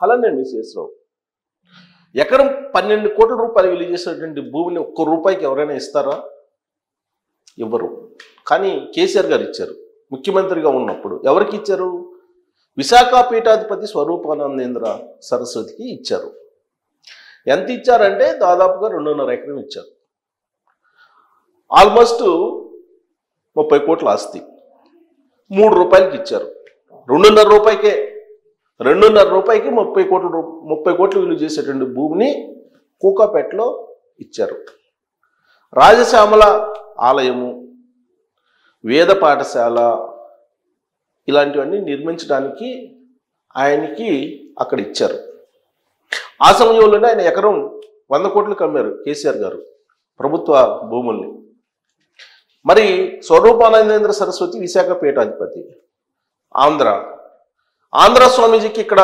అలానే శేషరావు ఎకరం 12 కోట్ల రూపాయలు విలువ చేసేటువంటి భూమిని ఒక్క రూపాయికి ఎవరైనా ఇస్తారా? ఇవ్వరు. కానీ కేసీఆర్ గారు ఇచ్చారు. ముఖ్యమంత్రిగా ఉన్నప్పుడు ఎవరికి ఇచ్చారు? విశాఖ పీఠాధిపతి స్వరూపానందేంద్ర సరస్వతికి ఇచ్చారు. ఎంత ఇచ్చారంటే దాదాపుగా 2.5 ఎకరం ఇచ్చారు. ఆల్మోస్ట్ 30 కోట్ల ఆస్తి 3 రూపాయలకి ఇచ్చారు. 2.5 రూపాయికే 2.5 రూపాయికి 30 కోట్లు విలువ చేసేటువంటి భూమిని కూకాపేటలో ఇచ్చారు. రాజశ్యామల ఆలయము, వేద పాఠశాల ఇలాంటివన్నీ నిర్మించడానికి ఆయనకి అక్కడ ఇచ్చారు. ఆ సమయంలోనే ఆయన ఎకరం 100 కోట్లకు అమ్మారు కేసీఆర్ గారు ప్రభుత్వ భూముల్ని. మరి స్వరూపానందేంద్ర సరస్వతి విశాఖ పీఠాధిపతి, ఆంధ్ర స్వామీజీకి ఇక్కడ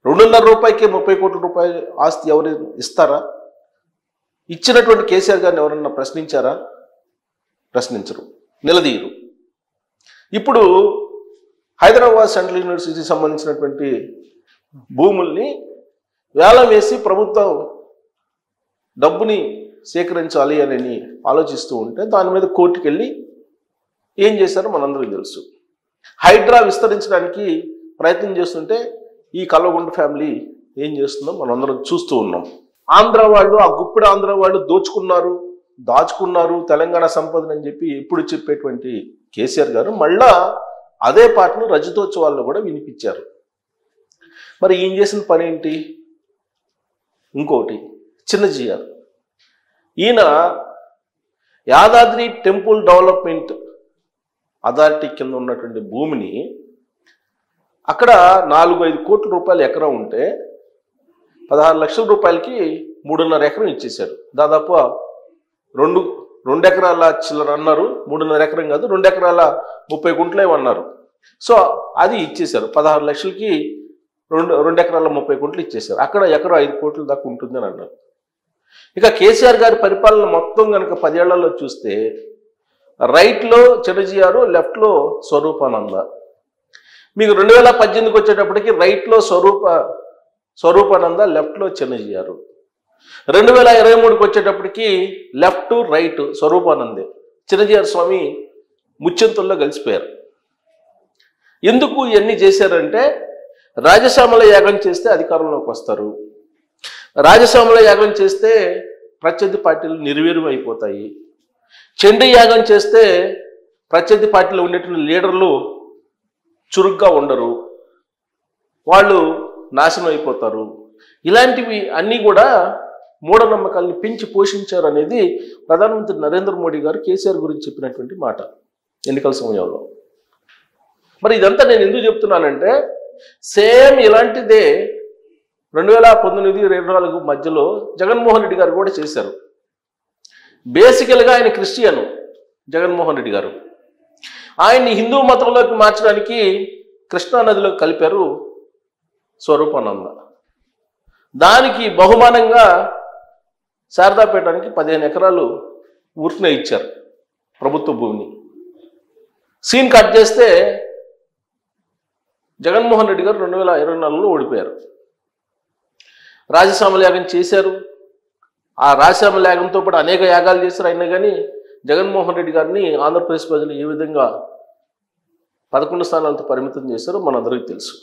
2.5 రూపాయికి 30 కోట్ల రూపాయల ఆస్తి ఎవరు ఇస్తారా? ఇచ్చినటువంటి కేసీఆర్ గారిని ఎవరన్నా ప్రశ్నించారా? ప్రశ్నించరు, నిలదీయరు. ఇప్పుడు హైదరాబాద్ సెంట్రల్ యూనివర్సిటీకి సంబంధించినటువంటి భూముల్ని వేలం వేసి ప్రభుత్వం డబ్బుని సేకరించాలి అని ఆలోచిస్తూ ఉంటే దాని మీద కోర్టుకు వెళ్ళి ఏం చేశారో మనందరికీ తెలుసు. హైడ్రా విస్తరించడానికి ప్రయత్నం చేస్తుంటే ఈ కల్వకుంట్ల ఫ్యామిలీ ఏం చేస్తుందో మనందరం చూస్తూ ఉన్నాం. ఆంధ్ర వాళ్ళు, ఆ గుప్పిడి ఆంధ్ర వాళ్ళు దాచుకున్నారు తెలంగాణ సంపదని అని చెప్పి ఎప్పుడు చెప్పేటువంటి కేసీఆర్ గారు మళ్ళా అదే పాటను రజతోత్సవాల్లో కూడా వినిపించారు. మరి ఏం చేసిన పని ఏంటి? ఇంకోటి చిన్నజీఆర్, ఈయన యాదాద్రి టెంపుల్ డెవలప్మెంట్ అథారిటీ కింద ఉన్నటువంటి భూమిని అక్కడ 4-5 కోట్ల రూపాయలు ఎకరం ఉంటే 16 లక్షల రూపాయలకి 3.5 ఎకరం ఇచ్చేశారు. దాదాపు 2 ఎకరాల చిల్లర అన్నారు, 3.5 ఎకరం కాదు 2 ఎకరాల 30 గుంటలు అన్నారు. సో అది ఇచ్చేశారు. 16 లక్షలకి 2 ఎకరాల 30 గుంటలు ఇచ్చేశారు. అక్కడ ఎకరం 5 కోట్ల దాకా ఉంటుందని అన్నారు. ఇక కేసీఆర్ గారి పరిపాలన మొత్తం కనుక 10 ఏళ్లలో చూస్తే రైట్లో చిన్నజీఆర్, లెఫ్ట్లో స్వరూపానంద. మీకు 2018కి వచ్చేటప్పటికి రైట్లో స్వరూపానంద, లెఫ్ట్లో చిన్నజీఆర్. 2023కి వచ్చేటప్పటికి లెఫ్ట్ రైట్ స్వరూపానందే. చిన్నజీఆర్ స్వామి ముచ్చెంతుల్లో కలిసిపోయారు. ఎందుకు ఇవన్నీ చేశారంటే రాజశ్యామల యాగం చేస్తే అధికారంలోకి వస్తారు, రాజశ్యామల యాగం చేస్తే ప్రత్యర్థి పార్టీలు నిర్వీర్యం అయిపోతాయి, చండీ యాగం చేస్తే ప్రత్యర్థి పార్టీలో ఉండేటువంటి లీడర్లు చురుగ్గా ఉండరు, వాళ్ళు నాశనం అయిపోతారు. ఇలాంటివి అన్నీ కూడా మూఢనమ్మకాలను పెంచి పోషించారు అనేది ప్రధానమంత్రి నరేంద్ర మోడీ గారు కేసీఆర్ గురించి చెప్పినటువంటి మాట ఎన్నికల సమయంలో. మరి ఇదంతా నేను ఎందుకు చెప్తున్నానంటే సేమ్ ఇలాంటిదే 2019-24 మధ్యలో జగన్మోహన్ రెడ్డి గారు కూడా చేశారు. బేసికల్గా ఆయన క్రిస్టియన్ జగన్మోహన్ రెడ్డి గారు. ఆయన్ని హిందూ మతంలోకి మార్చడానికి కృష్ణానదిలో కలిపారు స్వరూపానంద. దానికి బహుమానంగా శారదాపేటానికి 15 ఎకరాలు ఊరికనే ఇచ్చారు ప్రభుత్వ భూమిని. సీన్ కట్ చేస్తే జగన్మోహన్ రెడ్డి గారు 2024లో ఓడిపోయారు. రాజశ్యామల యాగం చేశారు. ఆ రాజశ్యామల యాగంతో పాటు అనేక యాగాలు చేశారు. అయినా కానీ జగన్మోహన్ రెడ్డి గారిని ఆంధ్రప్రదేశ్ ప్రజలు ఏ విధంగా 11 స్థానాలతో పరిమితం చేశారో మనందరికీ తెలుసు.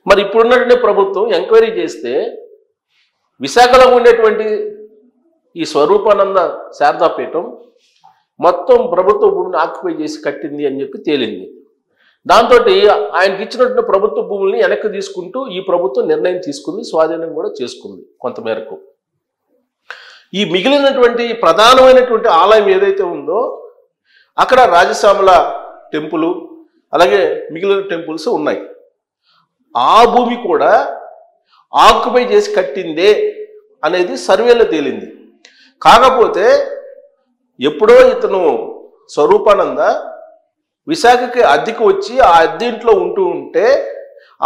మరి ఇప్పుడున్నటువంటి ప్రభుత్వం ఎంక్వైరీ చేస్తే విశాఖలో ఉండేటువంటి ఈ స్వరూపానంద శారదాపీఠం మొత్తం ప్రభుత్వ భూమిని ఆక్యుపై చేసి కట్టింది అని చెప్పి తేలింది. దాంతో ఆయనకి ఇచ్చినటువంటి ప్రభుత్వ భూముల్ని వెనక్కి తీసుకుంటూ ఈ ప్రభుత్వం నిర్ణయం తీసుకుంది, స్వాధీనం కూడా చేసుకుంది కొంతమేరకు. ఈ మిగిలినటువంటి ప్రధానమైనటువంటి ఆలయం ఏదైతే ఉందో అక్కడ రాజశ్యామల టెంపుల్ అలాగే మిగిలిన టెంపుల్స్ ఉన్నాయి. ఆ భూమి కూడా ఆక్యుపై చేసి కట్టిందే అనేది సర్వేలో తేలింది. కాకపోతే ఎప్పుడో ఇతను స్వరూపానంద విశాఖకి అద్దెకు వచ్చి ఆ అద్దె ఇంట్లో ఉంటే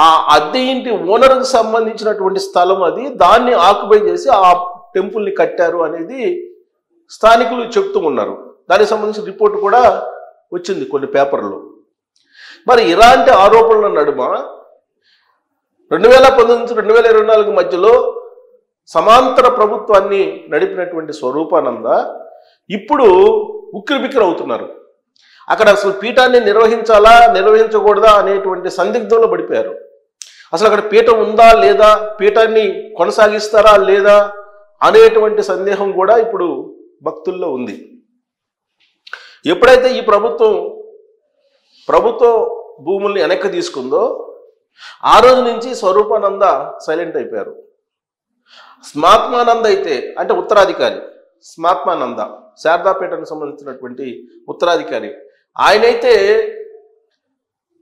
ఆ అద్దె ఇంటి ఓనర్కి సంబంధించినటువంటి స్థలం అది, దాన్ని ఆక్యుపై చేసి ఆ టెంపుల్ని కట్టారు అనేది స్థానికులు చెప్తూ ఉన్నారు. దానికి సంబంధించిన రిపోర్ట్ కూడా వచ్చింది కొన్ని పేపర్లో. మరి ఇలాంటి ఆరోపణల నడుమ 2019 నుంచి 2024 మధ్యలో సమాంతర ప్రభుత్వాన్ని నడిపినటువంటి స్వరూపానంద ఇప్పుడు ఉక్కిరిబిక్కిరి అవుతున్నారు. అక్కడ అసలు పీఠాన్ని నిర్వహించకూడదా అనేటువంటి సందిగ్ధంలో పడిపోయారు. అసలు అక్కడ పీఠం ఉందా లేదా, పీఠాన్ని కొనసాగిస్తారా లేదా అనేటువంటి సందేహం కూడా ఇప్పుడు భక్తుల్లో ఉంది. ఎప్పుడైతే ఈ ప్రభుత్వ భూముల్ని వెనక్కి తీసుకుందో ఆ రోజు నుంచి స్వరూపానంద సైలెంట్ అయిపోయారు. స్మాత్మానంద అయితే అంటే ఉత్తరాధికారి, స్మాత్మానంద శారదాపీఠానికి సంబంధించినటువంటి ఉత్తరాధికారి, ఆయనైతే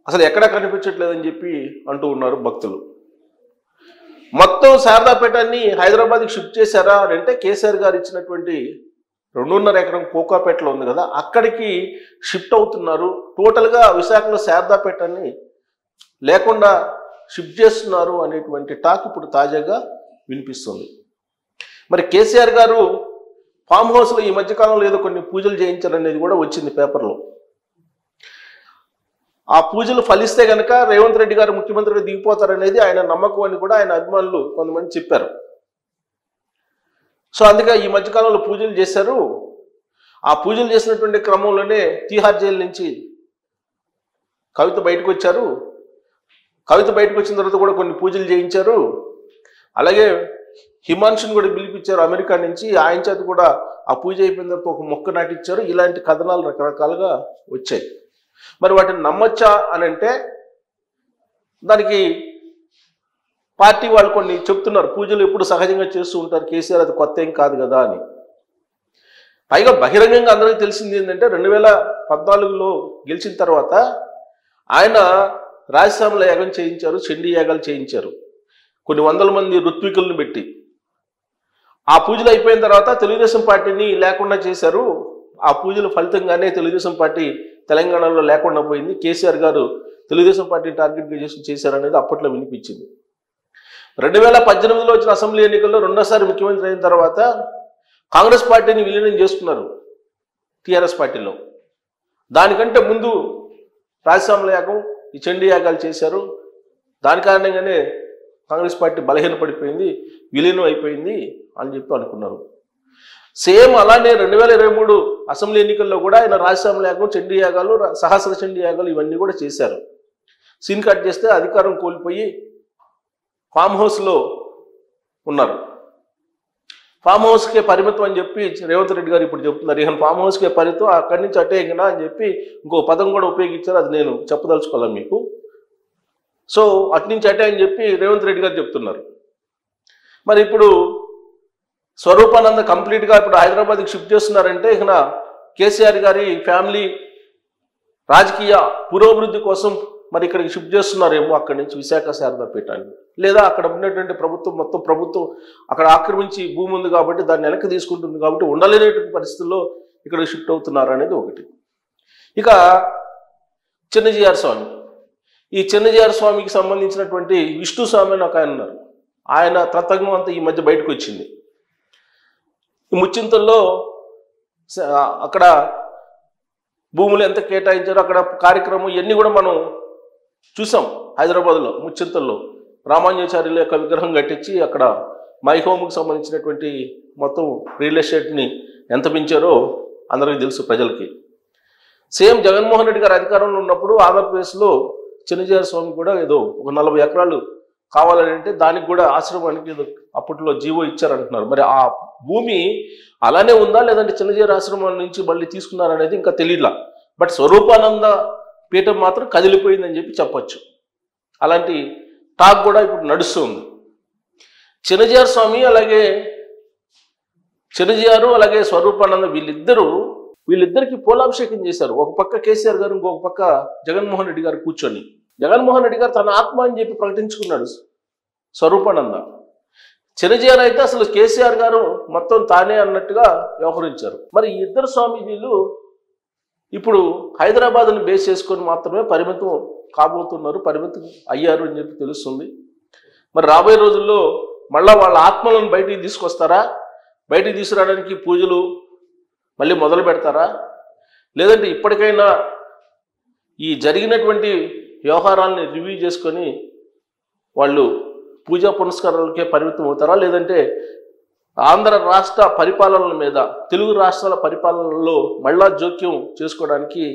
అసలు ఎక్కడా కనిపించట్లేదని చెప్పి అంటూ ఉన్నారు భక్తులు. మొత్తం శారదాపీఠాన్ని హైదరాబాద్కి షిఫ్ట్ చేశారా అని అంటే కేసీఆర్ గారు ఇచ్చినటువంటి 2.5 ఎకరం కోకాపేటలో ఉంది కదా, అక్కడికి షిఫ్ట్ అవుతున్నారు. టోటల్గా విశాఖలో శారదాపీఠాన్ని లేకుండా షిఫ్ట్ చేస్తున్నారు అనేటువంటి టాక్ ఇప్పుడు తాజాగా వినిపిస్తుంది. మరి కేసీఆర్ గారు ఫామ్ హౌస్లో ఈ మధ్యకాలంలో ఏదో కొన్ని పూజలు చేయించారనేది కూడా వచ్చింది పేపర్లో. ఆ పూజలు ఫలిస్తే కనుక రేవంత్ రెడ్డి గారు ముఖ్యమంత్రిగా దిగిపోతారనేది ఆయన నమ్మకం అని కూడా ఆయన అభిమానులు కొంతమంది చెప్పారు. సో అందుకే ఈ మధ్యకాలంలో పూజలు చేశారు. ఆ పూజలు చేసినటువంటి క్రమంలోనే తీహార్ జైలు నుంచి కవిత బయటకు వచ్చారు. కవిత బయటకు వచ్చిన తర్వాత కూడా కొన్ని పూజలు చేయించారు. అలాగే హిమాన్షుని కూడా పిలిపించారు అమెరికా నుంచి, ఆయన చేత కూడా ఆ పూజ అయిపోయిన తర్వాత ఒక మొక్క నాటించారు. ఇలాంటి కథనాలు రకరకాలుగా వచ్చాయి. మరి వాటిని నమ్మొచ్చా అని అంటే దానికి పార్టీ వాళ్ళు కొన్ని చెప్తున్నారు. పూజలు ఎప్పుడు సహజంగా చేస్తూ ఉంటారు కేసీఆర్, అది కొత్త ఏం కాదు కదా అని. పైగా బహిరంగంగా అందరికీ తెలిసింది ఏంటంటే 2014లో గెలిచిన తర్వాత ఆయన రాజశ్యామల యాగం చేయించారు, చండీ యాగాలు చేయించారు, కొన్ని వందల మంది ఋత్వికులను పెట్టి. ఆ పూజలు అయిపోయిన తర్వాత తెలుగుదేశం పార్టీని లేకుండా చేశారు. ఆ పూజల ఫలితంగానే తెలుగుదేశం పార్టీ తెలంగాణలో లేకుండా పోయింది. కేసీఆర్ గారు తెలుగుదేశం పార్టీని టార్గెట్గా చేశారనేది అప్పట్లో వినిపించింది. 2018లో వచ్చిన అసెంబ్లీ ఎన్నికల్లో రెండోసారి ముఖ్యమంత్రి అయిన తర్వాత కాంగ్రెస్ పార్టీని విలీనం చేసుకున్నారు టీఆర్ఎస్ పార్టీలో. దానికంటే ముందు రాజశ్యామల యాగం, ఈ చండీ యాగాలు చేశారు. దాని కారణంగానే కాంగ్రెస్ పార్టీ బలహీనపడిపోయింది, విలీనం అయిపోయింది అని చెప్పి అనుకున్నారు. సేమ్ అలానే 2023 అసెంబ్లీ ఎన్నికల్లో కూడా ఆయన రాజశ్యామల యాగం, చండీ యాగాలు, సహస్ర చండీ యాగాలు ఇవన్నీ కూడా చేశారు. సీన్ కట్ చేస్తే అధికారం కోల్పోయి ఫామ్ హౌస్లో ఉన్నారు. ఫామ్ హౌస్కే పరిమితం అని చెప్పి రేవంత్ రెడ్డి గారు ఇప్పుడు చెప్తున్నారు. ఇక ఫామ్ హౌస్కే పరిమితం, అక్కడి నుంచి అటే ఎగినా అని చెప్పి ఇంకో పదం కూడా ఉపయోగించారు. అది నేను చెప్పదలుచుకోవాలి మీకు. సో అట్నుంచి అటే అని చెప్పి రేవంత్ రెడ్డి గారు చెప్తున్నారు. మరి ఇప్పుడు స్వరూపానంద కంప్లీట్గా ఇప్పుడు హైదరాబాద్కి షిఫ్ట్ చేస్తున్నారంటే ఇక కేసీఆర్ గారి ఫ్యామిలీ రాజకీయ పురోభివృద్ధి కోసం మరి ఇక్కడికి షిఫ్ట్ చేస్తున్నారేమో అక్కడి నుంచి విశాఖ శారదాపీఠాన్ని. లేదా అక్కడ ఉన్నటువంటి మొత్తం ప్రభుత్వం అక్కడ ఆక్రమించి భూమి ఉంది కాబట్టి దాన్ని వెనక్కి తీసుకుంటుంది కాబట్టి ఉండలేనటువంటి పరిస్థితుల్లో ఇక్కడికి షిఫ్ట్ అవుతున్నారు అనేది ఒకటి. ఇక చిన్నజీఆర్ స్వామి, ఈ చిన్నజీఆర్ స్వామికి సంబంధించినటువంటి విష్ణు స్వామి అని ఒక ఆయన ఉన్నారు. ఆయన తత్వం అంతా ఈ మధ్య బయటకు వచ్చింది. ఈ ముచ్చింతల్లో అక్కడ భూములు ఎంత కేటాయించారో అక్కడ కార్యక్రమం ఇవన్నీ కూడా మనం చూసాం. హైదరాబాద్లో ముచ్చింతల్లో రామాంజాచార్యుల యొక్క విగ్రహం కట్టించి అక్కడ మై హోమ్కి సంబంధించినటువంటి మొత్తం రియల్ ఎస్టేట్ని ఎంత పెంచారో అందరికీ తెలుసు ప్రజలకి. సేమ్ జగన్మోహన్ రెడ్డి గారు అధికారంలో ఉన్నప్పుడు ఆంధ్రప్రదేశ్లో చిన్నజీఆర్ స్వామి కూడా ఏదో ఒక 40 ఎకరాలు కావాలని అంటే దానికి కూడా ఆశ్రమానికి ఏదో అప్పట్లో జీవో ఇచ్చారంటున్నారు. మరి ఆ భూమి అలానే ఉందా లేదంటే చిన్నజీఆర్ ఆశ్రమం నుంచి మళ్ళీ తీసుకున్నారనేది ఇంకా తెలియలా. బట్ స్వరూపానంద పీఠం మాత్రం కదిలిపోయిందని చెప్పి చెప్పచ్చు. అలాంటి టాక్ కూడా ఇప్పుడు నడుస్తుంది. చిన్నజీఆర్ స్వామి అలాగే స్వరూపానంద వీళ్ళిద్దరికి పోలాభిషేకం చేశారు. ఒక పక్క కేసీఆర్ గారు, ఇంకొక పక్క జగన్మోహన్ రెడ్డి గారు కూర్చొని. జగన్మోహన్ రెడ్డి గారు తన ఆత్మ అని చెప్పి ప్రకటించుకున్నాడు స్వరూపానంద. చిన్నజీఆర్ అయితే అసలు కేసీఆర్ గారు మొత్తం తానే అన్నట్టుగా వ్యవహరించారు. మరి ఈ ఇద్దరు స్వామీజీలు ఇప్పుడు హైదరాబాద్ని బేస్ చేసుకొని మాత్రమే పరిమితం కాబోతున్నారు, పరిమితం అయ్యారు అని చెప్పి తెలుస్తుంది. మరి రాబోయే రోజుల్లో మళ్ళా వాళ్ళ ఆత్మలను బయటికి తీసుకొస్తారా? బయటికి తీసుకురావడానికి పూజలు మళ్ళీ మొదలు పెడతారా? లేదంటే ఇప్పటికైనా ఈ జరిగినటువంటి వ్యవహారాలని రివ్యూ చేసుకొని వాళ్ళు పూజా పునస్కారాలకే పరిమితం అవుతారా, లేదంటే ఆంధ్ర రాష్ట్ర పరిపాలనల మీద, తెలుగు రాష్ట్రాల పరిపాలనలో మళ్ళా జోక్యం చేసుకోవడానికి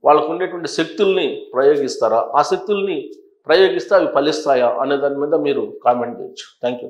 వాళ్ళకు ఉండేటువంటి శక్తుల్ని ప్రయోగిస్తారా? ఆ శక్తుల్ని ప్రయోగిస్తే అవి ఫలిస్తాయా అనే దాని మీద మీరు కామెంట్ చేయొచ్చు. Thank you.